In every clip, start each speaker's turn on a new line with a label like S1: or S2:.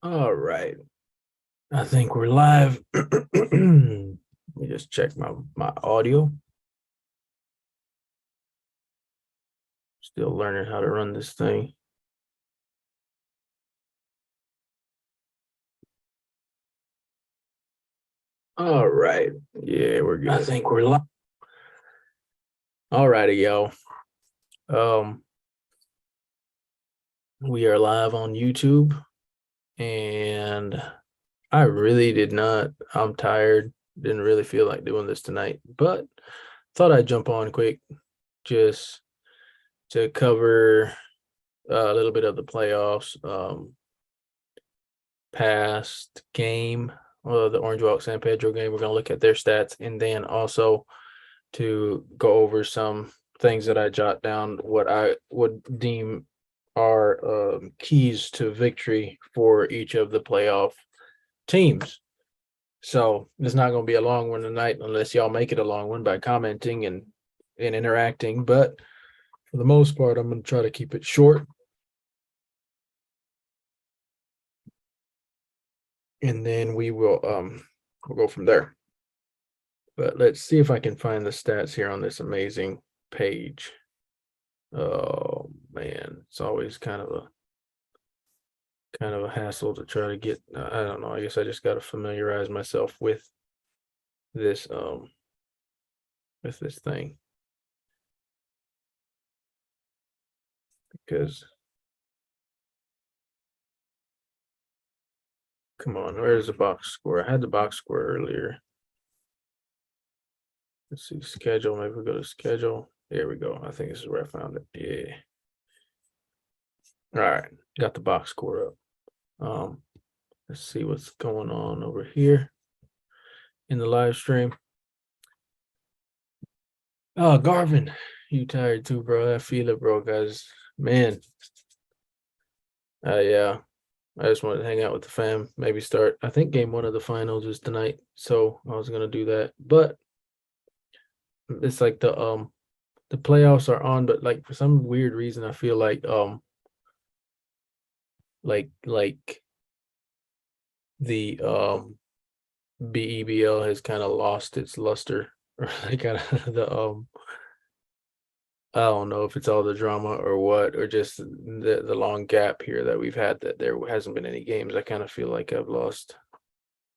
S1: All right. I think we're live. Let me just check my audio. Still learning how to run this thing. All right. Yeah, we're good. I think we're live. All righty, yo. Um, we are live on YouTube, and I really did not. I'm tired. Didn't really feel like doing this tonight, but thought I'd jump on quick just to cover a little bit of the playoffs. Past game, the Orange Walk San Pedro game. We're going to look at their stats and then also to go over some things that I jot down, what I would deem are keys to victory for each of the playoff teams. So it's not going to be a long one tonight unless y'all make it a long one by commenting and interacting. But for the most part, I'm going to try to keep it short. And then we'll go from there. But let's see if I can find the stats here on this amazing page. Oh man, it's always kind of a hassle to try to get. I don't know. I guess I just got to familiarize myself this um with this thing because come on, where's the box score? I had the box score earlier. Let's see schedule. Maybe we go to schedule. There we go. I think this is where I found it. Yeah. All right, got the box score up. Let's see what's going on over here in the live stream. Oh, Garvin, you tired too, bro. I feel it, bro, guys. Man. Yeah. I just wanted to hang out with the fam, maybe start. I think game one of the finals is tonight. So I was gonna do that. But it's like the playoffs are on, but like for some weird reason I feel like the BEBL has kind of lost its luster or like kind of the I don't know if it's all the drama or what, or just the long gap here that we've had that there hasn't been any games. I kind of feel like I've lost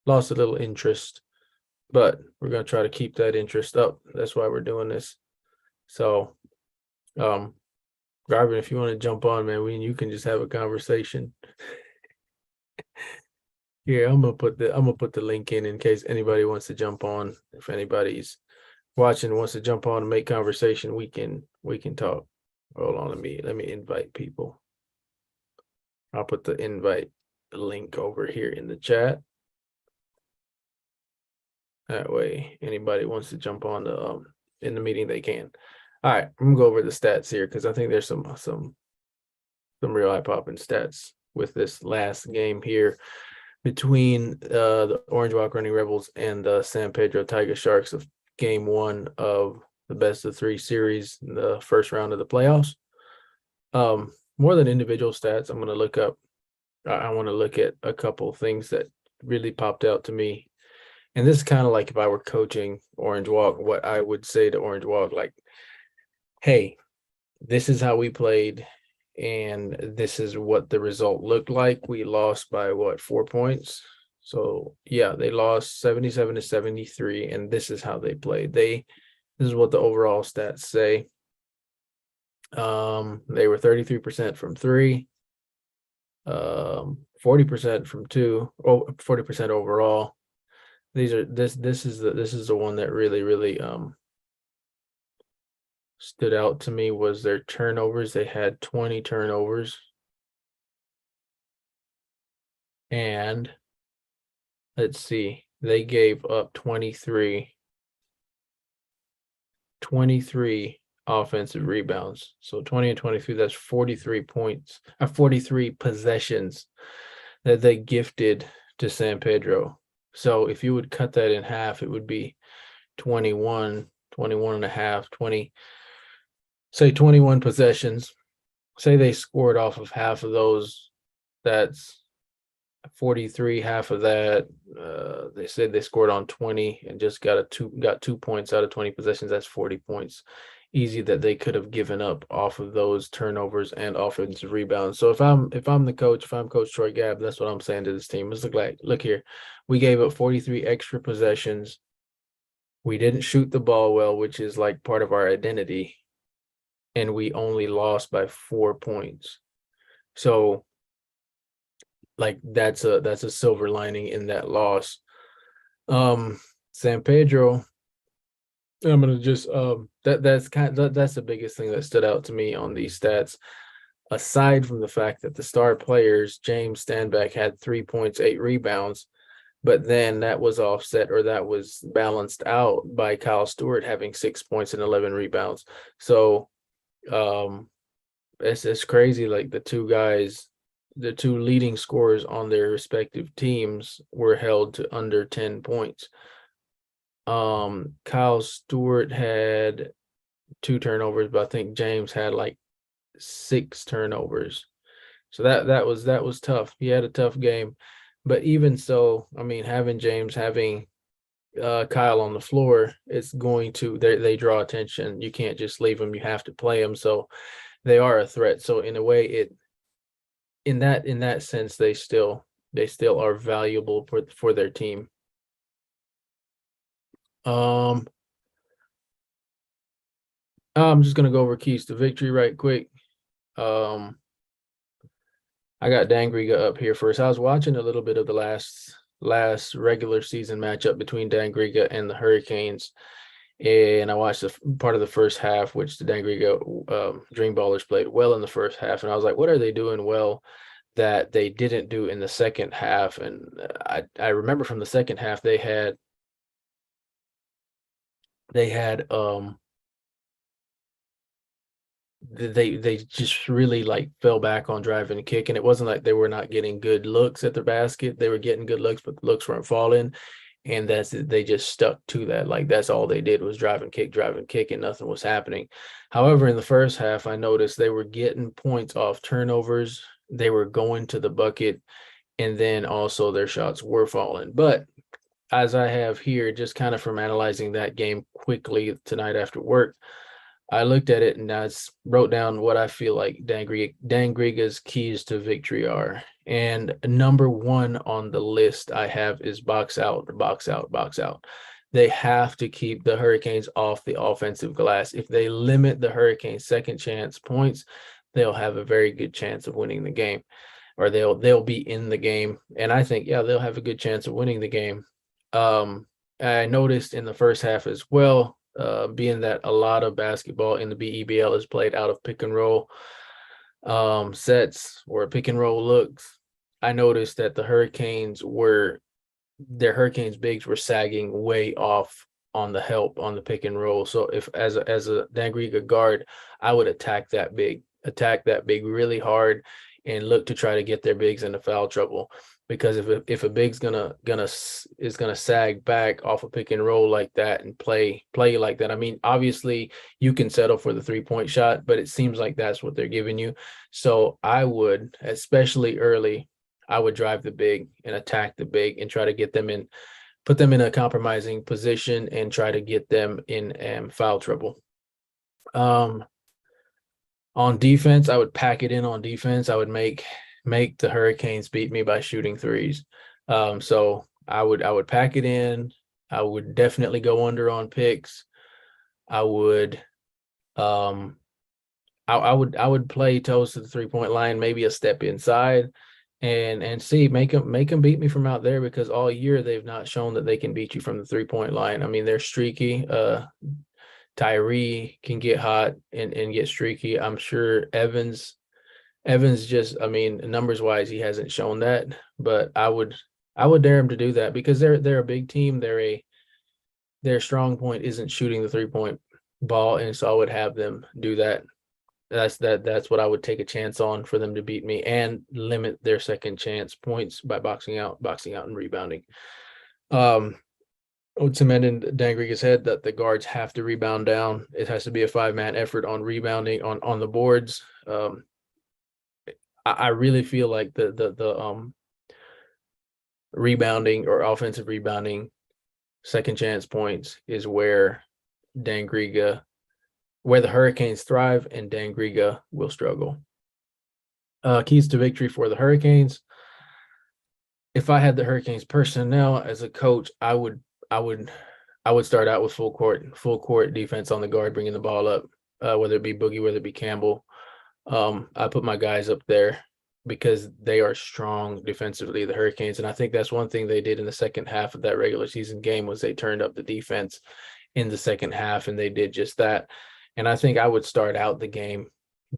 S1: a little interest, but we're gonna try to keep that interest up. That's why we're doing this. So, um, Garvin, if you want to jump on, man, you can just have a conversation. Here, I'm gonna put the link in case anybody wants to jump on. If anybody's watching wants to jump on and make conversation, we can talk. Hold on, let me invite people. I'll put the invite link over here in the chat. That way, anybody wants to jump on the in the meeting, they can. All right, I'm gonna go over the stats here because I think there's some real eye popping stats with this last game here between the Orange Walk Running Rebels and the San Pedro Tiger Sharks of game one of the best of three series in the first round of the playoffs. More than individual stats, I'm gonna look up. I want to look at a couple things that really popped out to me. And this is kind of like if I were coaching Orange Walk, what I would say to Orange Walk, like, hey, this is how we played, and this is what the result looked like. We lost by what, 4 points? So yeah, they lost 77-73, and this is how they played. This is what the overall stats say. They were 33% from three, 40% from two, 40% overall. This is the one that really stood out to me was their turnovers. They had 20 turnovers. And let's see, they gave up 23 offensive rebounds. So 20 and 23, that's 43 points, 43 possessions that they gifted to San Pedro. So if you would cut that in half, it would be 21 and a half, 20, say 21 possessions. Say they scored off of half of those. That's 43, half of that. They said they scored on 20 and just got 2 points out of 20 possessions. That's 40 points easy that they could have given up off of those turnovers and offensive rebounds. So if I'm the coach, if I'm Coach Troy Gabb, that's what I'm saying to this team. Let's look here. We gave up 43 extra possessions. We didn't shoot the ball well, which is like part of our identity, and we only lost by 4 points. So like that's a silver lining in that loss. San Pedro, I'm gonna just that's the biggest thing that stood out to me on these stats. Aside from the fact that the star players, James Stanback had 3 points, 8 rebounds, but then that was offset or that was balanced out by Kyle Stewart having 6 points and 11 rebounds. So it's crazy. Like the two leading scorers on their respective teams were held to under 10 points. Kyle Stewart had 2 turnovers, but I think James had like 6 turnovers. So that was tough. He had a tough game. But even so, I mean, having James, having Kyle on the floor, it's going to they draw attention. You can't just leave them. You have to play them. So they are a threat. So in a way, in that sense, they still are valuable for their team. I'm just gonna go over keys to victory right quick. Um, I got Dangriga up here first. I was watching a little bit of the last regular season matchup between Dangriga and the Hurricanes, and I watched part of the first half, which the Dangriga Dream Ballers played well in the first half, and I was like, what are they doing well that they didn't do in the second half? And I remember from the second half they had they just really like fell back on drive and kick, and it wasn't like they were not getting good looks at the basket. They were getting good looks, but the looks weren't falling, and that's it. They just stuck to that. Like that's all they did was drive and kick, and nothing was happening. However, in the first half, I noticed they were getting points off turnovers. They were going to the bucket, and then also their shots were falling. But as I have here, just kind of from analyzing that game quickly tonight after work, I looked at it and I wrote down what I feel like Dangriga's keys to victory are. And number one on the list I have is box out, box out, box out. They have to keep the Hurricanes off the offensive glass. If they limit the Hurricanes' second chance points, they'll have a very good chance of winning the game, or they'll be in the game. And I think, yeah, they'll have a good chance of winning the game. I noticed in the first half as well, being that a lot of basketball in the BEBL is played out of pick and roll sets or pick and roll looks. I noticed that their Hurricanes bigs were sagging way off on the help on the pick and roll. So if as a Dangriga guard, I would attack that big really hard and look to try to get their bigs into foul trouble. Because if a big's gonna sag back off a pick and roll like that and play like that, I mean, obviously you can settle for the 3-point shot, but it seems like that's what they're giving you. So I would, especially early, I would drive the big and attack the big and try to get them in, put them in a compromising position and try to get them in foul trouble. On defense, I would pack it in on defense. I would make the Hurricanes beat me by shooting threes. So I would pack it in. I would definitely go under on picks. I would I would play toes to the 3-point line, maybe a step inside, and see make them beat me from out there, because all year they've not shown that they can beat you from the 3-point line. I mean, they're streaky. Tyree can get hot and get streaky. I'm sure Evans just, I mean, numbers wise, he hasn't shown that, but I would dare him to do that, because they're a big team. Their strong point isn't shooting the 3-point ball, and so I would have them do that. That's what I would take a chance on for them to beat me and limit their second chance points by boxing out and rebounding. I would cement in Dangriga's head that the guards have to rebound down. It has to be a 5-man effort on rebounding on the boards. I really feel like rebounding or offensive rebounding, second chance points is where the Hurricanes thrive and Dan Griga will struggle. Keys to victory for the Hurricanes. If I had the Hurricanes personnel as a coach, I would start out with full court defense on the guard, bringing the ball up, whether it be Boogie, whether it be Campbell. I put my guys up there because they are strong defensively, the Hurricanes. And I think that's one thing they did in the second half of that regular season game was they turned up the defense in the second half, and they did just that. And I think I would start out the game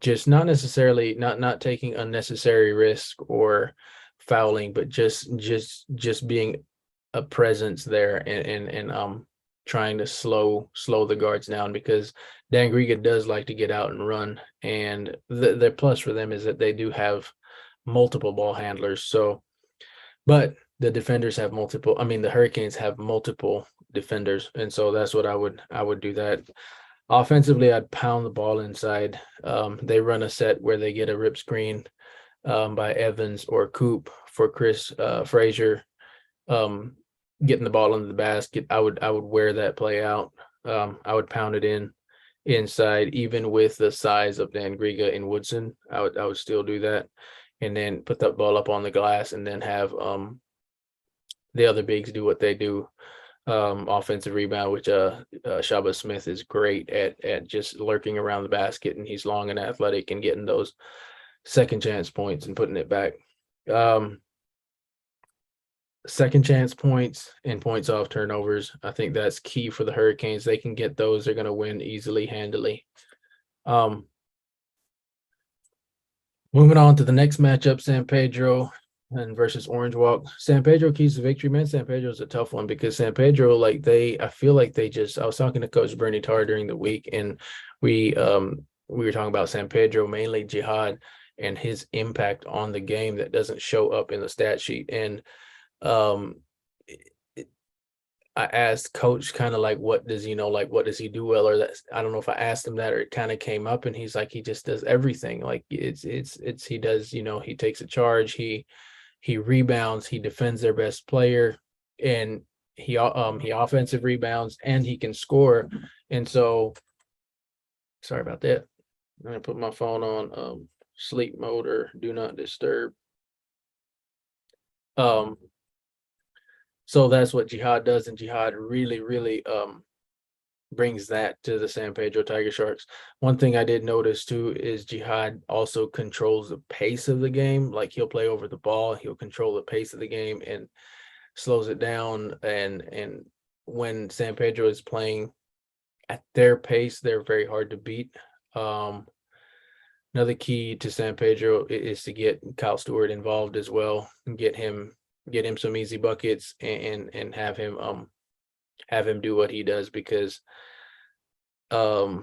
S1: just not necessarily not taking unnecessary risk or fouling, but just being a presence there and trying to slow the guards down, because Dan Griga does like to get out and run, and the plus for them is that they do have multiple ball handlers. So, but the defenders have multiple. I mean, the Hurricanes have multiple defenders, and so that's what I would do that. Offensively, I'd pound the ball inside. They run a set where they get a rip screen by Evans or Coop for Chris Frazier getting the ball into the basket. I would wear that play out. I would pound it inside, even with the size of Dan Griga and Woodson. I would still do that, and then put that ball up on the glass, and then have the other bigs do what they do. Offensive rebound, which Shaba Smith is great at just lurking around the basket, and he's long and athletic and getting those second chance points and putting it back. Second chance points and points off turnovers, I think that's key for the Hurricanes. They can get those, they're going to win easily, handily. Moving on to the next matchup, San Pedro and versus Orange Walk. San Pedro keys to victory, man. San Pedro is a tough one because San Pedro, I feel like I was talking to Coach Bernie Tarr during the week, and we were talking about San Pedro, mainly Jihad and his impact on the game that doesn't show up in the stat sheet. And I asked Coach kind of like, what does he do well, or that I don't know if I asked him that or it kind of came up, and he's like, he just does everything. Like he does, he takes a charge, he rebounds, he defends their best player, and he offensive rebounds, and he can score. And so, sorry about that. I'm gonna put my phone on sleep mode or do not disturb. So that's what Jihad does, and Jihad really, really brings that to the San Pedro Tiger Sharks. One thing I did notice too is Jihad also controls the pace of the game. Like, he'll play over the ball, he'll control the pace of the game and slows it down. And when San Pedro is playing at their pace, they're very hard to beat. Another key to San Pedro is to get Kyle Stewart involved as well, and get him some easy buckets, and have him do what he does, because the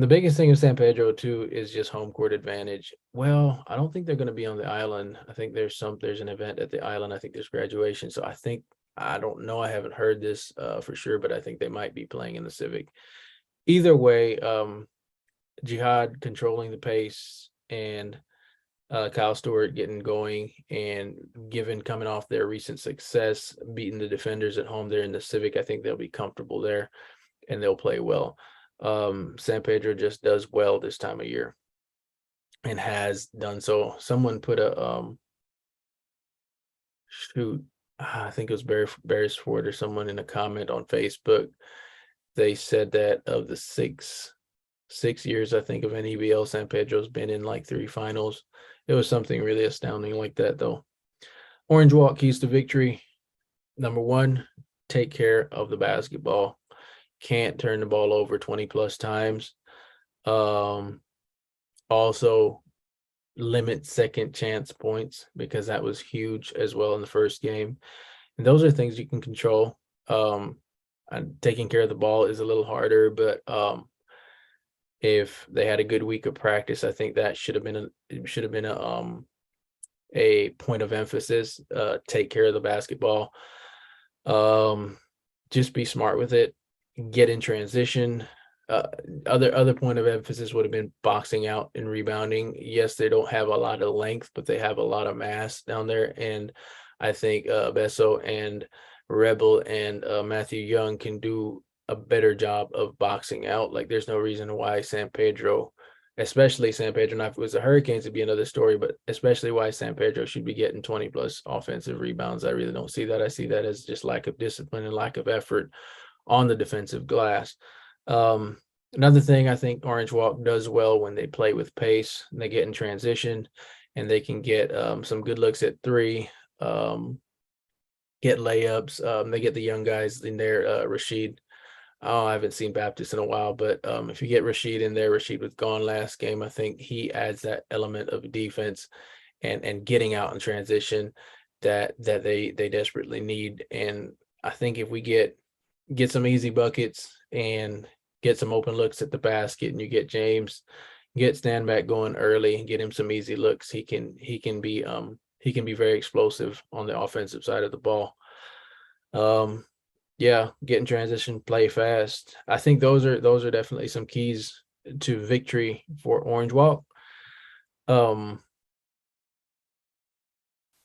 S1: biggest thing of San Pedro too is just home court advantage. Well, I don't think they're going to be on the island. I think there's an event at the island. I think there's graduation. So I don't know. I haven't heard this for sure, but I think they might be playing in the Civic. Either way, Jihad controlling the pace, and Kyle Stewart getting going, and coming off their recent success, beating the defenders at home there in the Civic, I think they'll be comfortable there and they'll play well. San Pedro just does well this time of year and has done so. Someone put I think it was Beresford or someone in a comment on Facebook. They said that of the six years, I think, of NEBL, San Pedro's been in like 3 finals. It was something really astounding like that, though. Orange Walk keys to victory. Number 1, take care of the basketball. Can't turn the ball over 20 plus times. Also limit second chance points, because that was huge as well in the first game. And those are things you can control. Taking care of the ball is a little harder, but if they had a good week of practice, I think that should have been a point of emphasis. Take care of the basketball. Just be smart with it. Get in transition. Other point of emphasis would have been boxing out and rebounding. Yes, they don't have a lot of length, but they have a lot of mass down there, and I think Besso and Rebel and Matthew Young can do a better job of boxing out. Like there's no reason why San Pedro, especially San Pedro, now if it was the Hurricanes, it'd be another story, but especially why San Pedro should be getting 20 plus offensive rebounds. I really don't see that. I see that as just lack of discipline and lack of effort on the defensive glass. Another thing I think Orange Walk does well when they play with pace, and they get in transition and they can get some good looks at three, get layups. They get the young guys in there, Rashid. Oh, I haven't seen Baptist in a while, but if you get Rashid in there, Rashid was gone last game. I think he adds that element of defense and getting out in transition that they desperately need. And I think if we get some easy buckets and get some open looks at the basket, and you get James, get stand back going early and get him some easy looks, he can be very explosive on the offensive side of the ball. Yeah, get in transition, play fast. I think those are definitely some keys to victory for Orange Walk.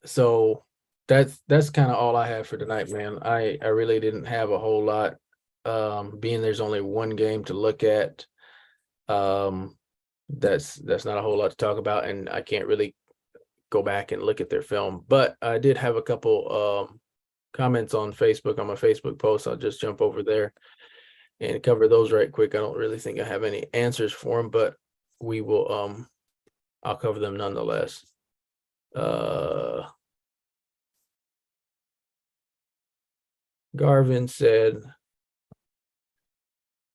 S1: So that's kind of all I have for tonight, man. I really didn't have a whole lot. Being there's only one game to look at, that's not a whole lot to talk about, and I can't really go back and look at their film. But I did have a couple comments on Facebook on my Facebook post. I'll just jump over there and cover those right quick. I don't really think I have any answers for them, but we will I'll cover them nonetheless. Garvin said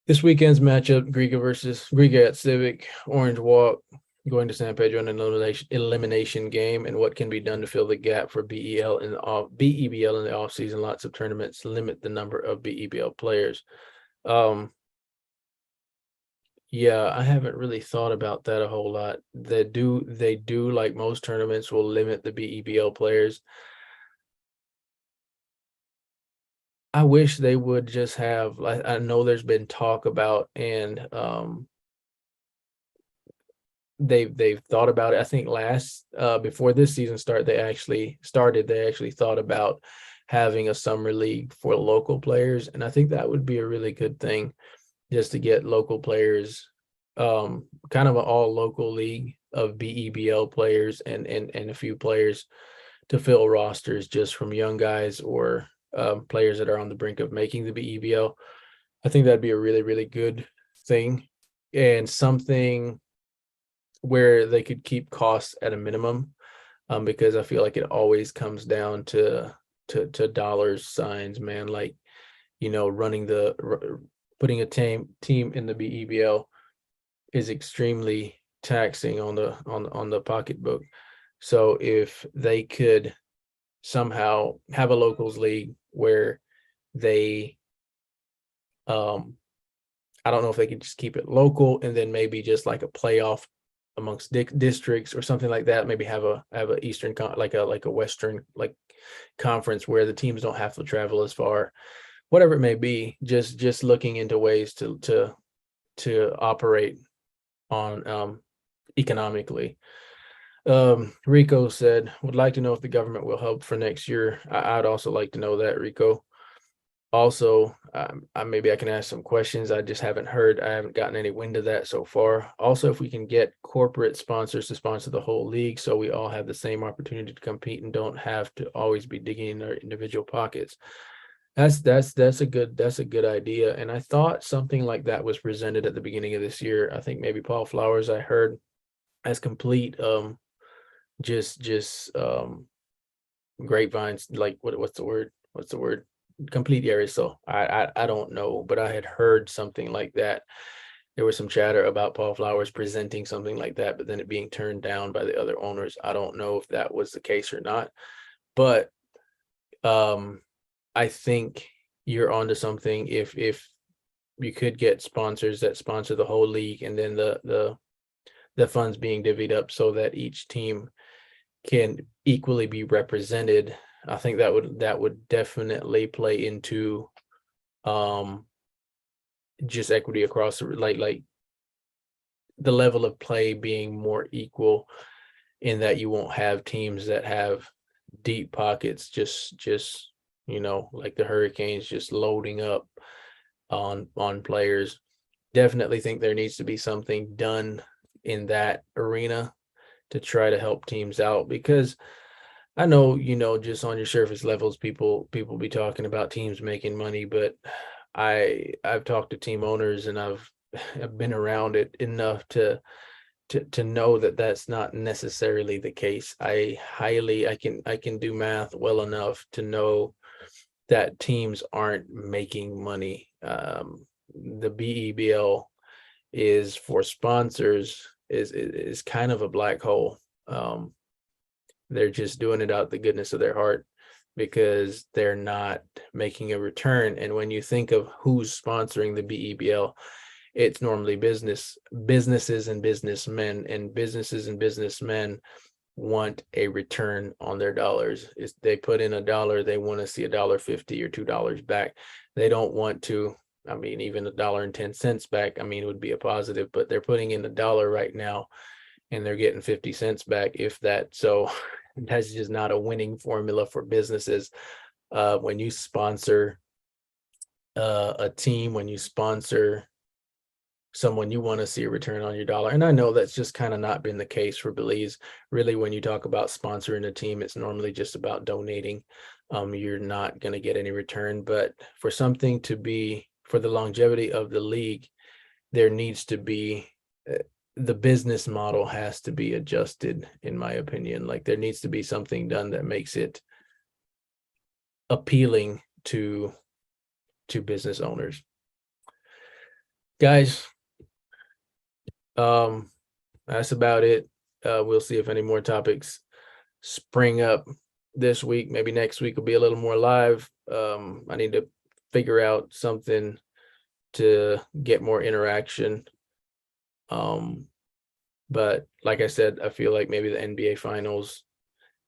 S1: this weekend's matchup, Griga at Civic, Orange Walk, going to San Pedro in an elimination game, and what can be done to fill the gap for BEBL in the offseason. Lots of tournaments limit the number of BEBL players. Yeah, I haven't really thought about that a whole lot. They do like most tournaments will limit the BEBL players. I wish they would just have, like, I know there's been talk about, and they've thought about it. I think before this season they actually thought about having a summer league for local players, and I think that would be a really good thing, just to get local players, kind of an all local league of BEBL players and a few players to fill rosters just from young guys or players that are on the brink of making the BEBL. I think that'd be a really, really good thing, and something where they could keep costs at a minimum, because I feel like it always comes down to dollars signs, man. Like, putting a team in the BEBL is extremely taxing on the pocketbook. So if they could somehow have a locals league where they, I don't know if they could just keep it local and then maybe just like a playoff amongst districts or something like that. Maybe have a Eastern like a Western like conference where the teams don't have to travel as far, whatever it may be. Just looking into ways to operate on economically. Rico said, would like to know if the government will help for next year. I'd also like to know that, Rico. Also, maybe I can ask some questions. I just haven't gotten any wind of that so far. Also, if we can get corporate sponsors to sponsor the whole league, so we all have the same opportunity to compete and don't have to always be digging in our individual pockets. That's a good idea. And I thought something like that was presented at the beginning of this year. I think maybe Paul Flowers, I heard, as complete just grapevines, like what's the word, complete areas. So I don't know, but I had heard something like that. There was some chatter about Paul Flowers presenting something like that, but then it being turned down by the other owners. I don't know if that was the case or not, but I think you're onto something. If you could get sponsors that sponsor the whole league, and then the funds being divvied up so that each team can equally be represented, I think that would definitely play into just equity across like the level of play being more equal, in that you won't have teams that have deep pockets, just like the Hurricanes, just loading up on players. Definitely think there needs to be something done in that arena to try to help teams out, because I know, just on your surface levels, people be talking about teams making money, but I've talked to team owners, and I've been around it enough to know that that's not necessarily the case. I can do math well enough to know that teams aren't making money. The BEBL is for sponsors is kind of a black hole. They're just doing it out the goodness of their heart because they're not making a return. And when you think of who's sponsoring the BEBL, it's normally businesses and businessmen, and businesses and businessmen want a return on their dollars. Is they put in $1, they want to see $1.50 or $2 back. They don't want to, even $1.10 back, would be a positive, but they're putting in $1 right now and they're getting 50 cents back, if that. So that's just not a winning formula for businesses. When you sponsor a team, when you sponsor someone, you want to see a return on your dollar. And I know that's just kind of not been the case for Belize. Really, when you talk about sponsoring a team, it's normally just about donating. You're not going to get any return. But for something to be, for the longevity of the league, there needs to be, the business model has to be adjusted, in my opinion. Like, there needs to be something done that makes it appealing to business owners. Guys, that's about it. We'll see if any more topics spring up this week. Maybe next week will be a little more live. I need to figure out something to get more interaction. But like I said, I feel like maybe the NBA finals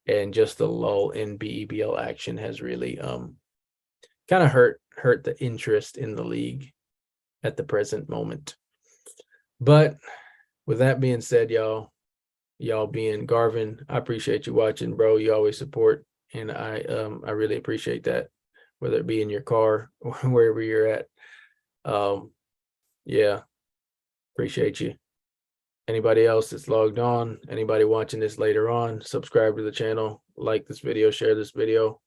S1: and just the lull in BEBL action has really kind of hurt the interest in the league at the present moment. But with that being said, y'all being Garvin, I appreciate you watching, bro. You always support, and I really appreciate that, whether it be in your car or wherever you're at. Yeah, appreciate you. Anybody else that's logged on, anybody watching this later on, subscribe to the channel, like this video, share this video.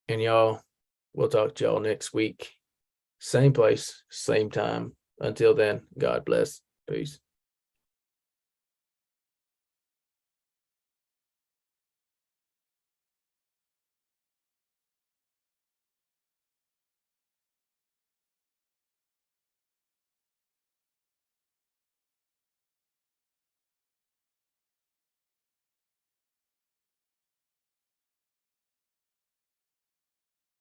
S1: And y'all, we'll talk to y'all next week. Same place, same time. Until then, God bless. Peace.